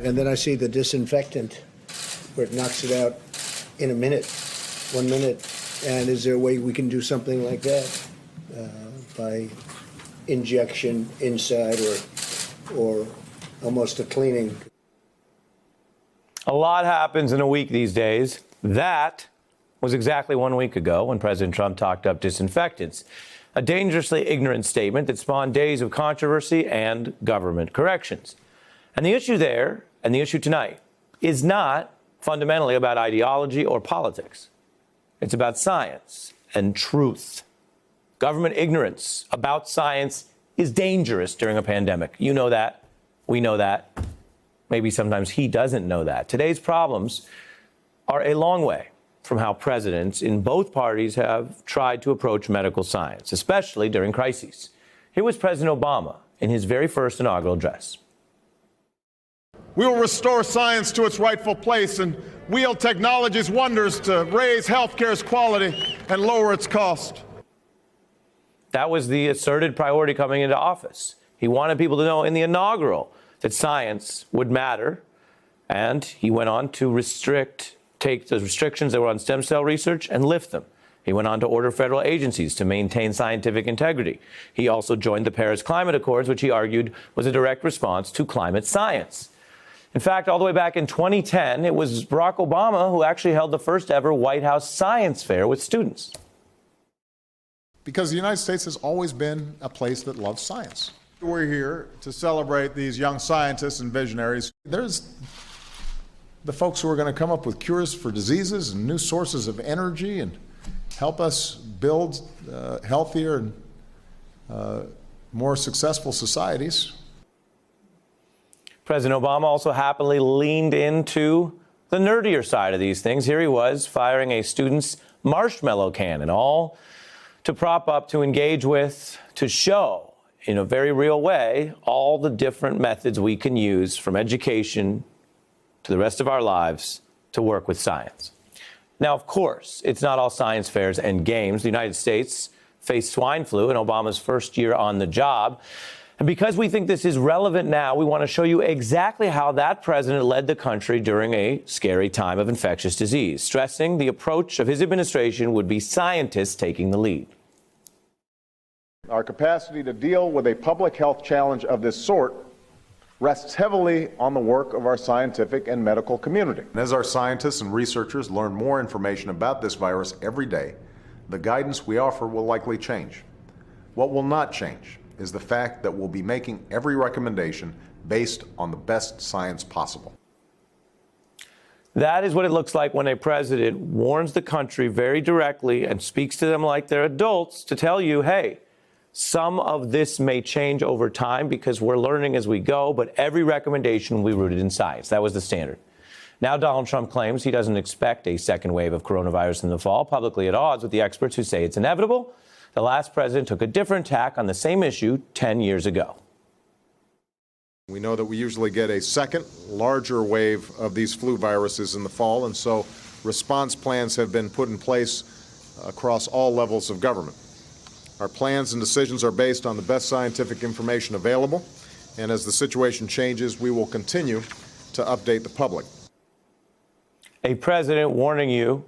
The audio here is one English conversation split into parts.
And then I see the disinfectant where it knocks it out in a minute, 1 minute. And is there a way we can do something like that by injection inside or almost a cleaning? A lot happens in a week these days. That was exactly 1 week ago when President Trump talked up disinfectants, a dangerously ignorant statement that spawned days of controversy and government corrections. And the issue there, and the issue tonight, is not fundamentally about ideology or politics. It's about science and truth. Government ignorance about science is dangerous during a pandemic. You know that. We know that. Maybe sometimes he doesn't know that. Today's problems are a long way from how presidents in both parties have tried to approach medical science, especially during crises. Here was President Obama in his very first inaugural address. We will restore science to its rightful place and wield technology's wonders to raise healthcare's quality and lower its cost. That was the asserted priority coming into office. He wanted people to know in the inaugural that science would matter, and he went on to take the restrictions that were on stem cell research and lift them. He went on to order federal agencies to maintain scientific integrity. He also joined the Paris Climate Accords, which he argued was a direct response to climate science. In fact, all the way back in 2010, it was Barack Obama who actually held the first ever White House science fair with students. Because the United States has always been a place that loves science. We're here to celebrate these young scientists and visionaries. There's the folks who are going to come up with cures for diseases and new sources of energy and help us build healthier and more successful societies. President Obama also happily leaned into the nerdier side of these things. Here he was firing a student's marshmallow cannon, all to prop up, to engage with, to show in a very real way all the different methods we can use from education to the rest of our lives to work with science. Now, of course, it's not all science fairs and games. The United States faced swine flu in Obama's first year on the job. And because we think this is relevant now, we want to show you exactly how that president led the country during a scary time of infectious disease, stressing the approach of his administration would be scientists taking the lead. Our capacity to deal with a public health challenge of this sort rests heavily on the work of our scientific and medical community. As our scientists and researchers learn more information about this virus every day, the guidance we offer will likely change. What will not change is the fact that we'll be making every recommendation based on the best science possible. That is what it looks like when a president warns the country very directly and speaks to them like they're adults to tell you, hey, some of this may change over time because we're learning as we go, but every recommendation will be rooted in science. That was the standard. Now Donald Trump claims he doesn't expect a second wave of coronavirus in the fall, publicly at odds with the experts who say it's inevitable. The last president took a different tack on the same issue 10 years ago. We know that we usually get a second, larger wave of these flu viruses in the fall, and so response plans have been put in place across all levels of government. Our plans and decisions are based on the best scientific information available, and as the situation changes, we will continue to update the public. A president warning you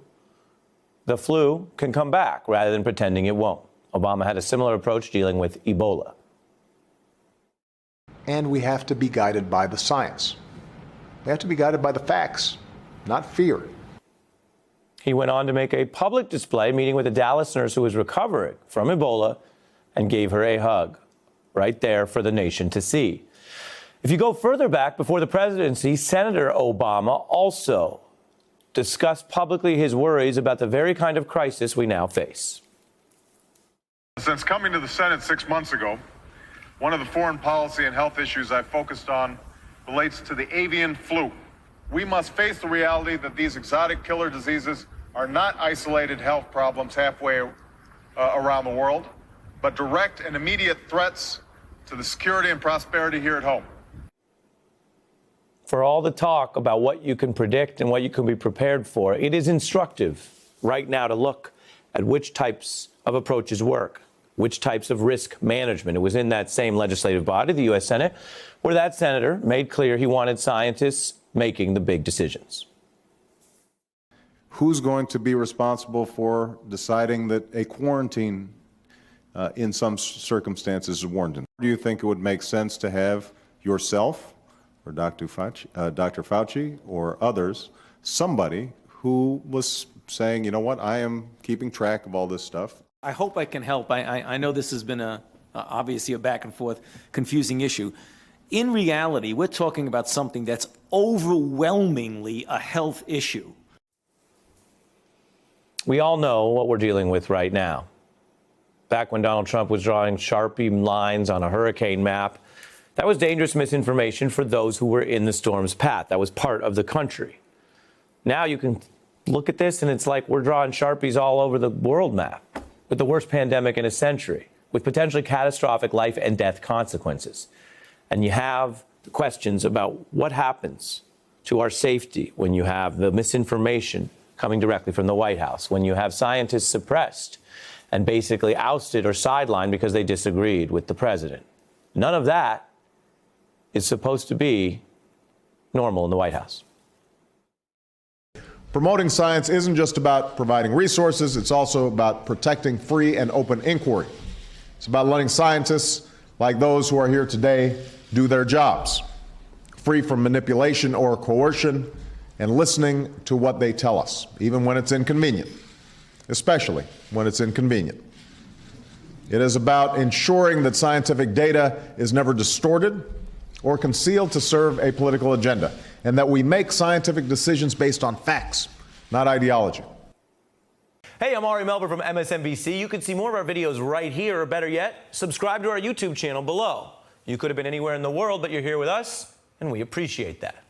the flu can come back rather than pretending it won't. Obama had a similar approach dealing with Ebola. And we have to be guided by the science. We have to be guided by the facts, not fear. He went on to make a public display meeting with a Dallas nurse who was recovering from Ebola and gave her a hug right there for the nation to see. If you go further back before the presidency, Senator Obama also discussed publicly his worries about the very kind of crisis we now face. Since coming to the Senate 6 months ago, one of the foreign policy and health issues I've focused on relates to the avian flu. We must face the reality that these exotic killer diseases are not isolated health problems halfway around the world, but direct and immediate threats to the security and prosperity here at home. For all the talk about what you can predict and what you can be prepared for, it is instructive right now to look at which types of approaches work. which types of risk management. It was in that same legislative body, the U.S. Senate, where that senator made clear he wanted scientists making the big decisions. Who's going to be responsible for deciding that a quarantine in some circumstances is warranted? Do you think it would make sense to have yourself or Dr. Fauci or others, somebody who was saying, you know what, I am keeping track of all this stuff? I hope I can help. I know this has been obviously a back and forth confusing issue. In reality, we're talking about something that's overwhelmingly a health issue. We all know what we're dealing with right now. Back when Donald Trump was drawing Sharpie lines on a hurricane map, that was dangerous misinformation for those who were in the storm's path. That was part of the country. Now you can look at this and it's like we're drawing Sharpies all over the world map with the worst pandemic in a century, with potentially catastrophic life and death consequences. And you have questions about what happens to our safety when you have the misinformation coming directly from the White House, when you have scientists suppressed and basically ousted or sidelined because they disagreed with the president. None of that is supposed to be normal in the White House. Promoting science isn't just about providing resources, it's also about protecting free and open inquiry. It's about letting scientists like those who are here today do their jobs, free from manipulation or coercion, and listening to what they tell us, even when it's inconvenient, especially when it's inconvenient. It is about ensuring that scientific data is never distorted or concealed to serve a political agenda, and that we make scientific decisions based on facts, not ideology. Hey, I'm Ari Melber from MSNBC. You can see more of our videos right here, or better yet, subscribe to our YouTube channel below. You could have been anywhere in the world, but you're here with us, and we appreciate that.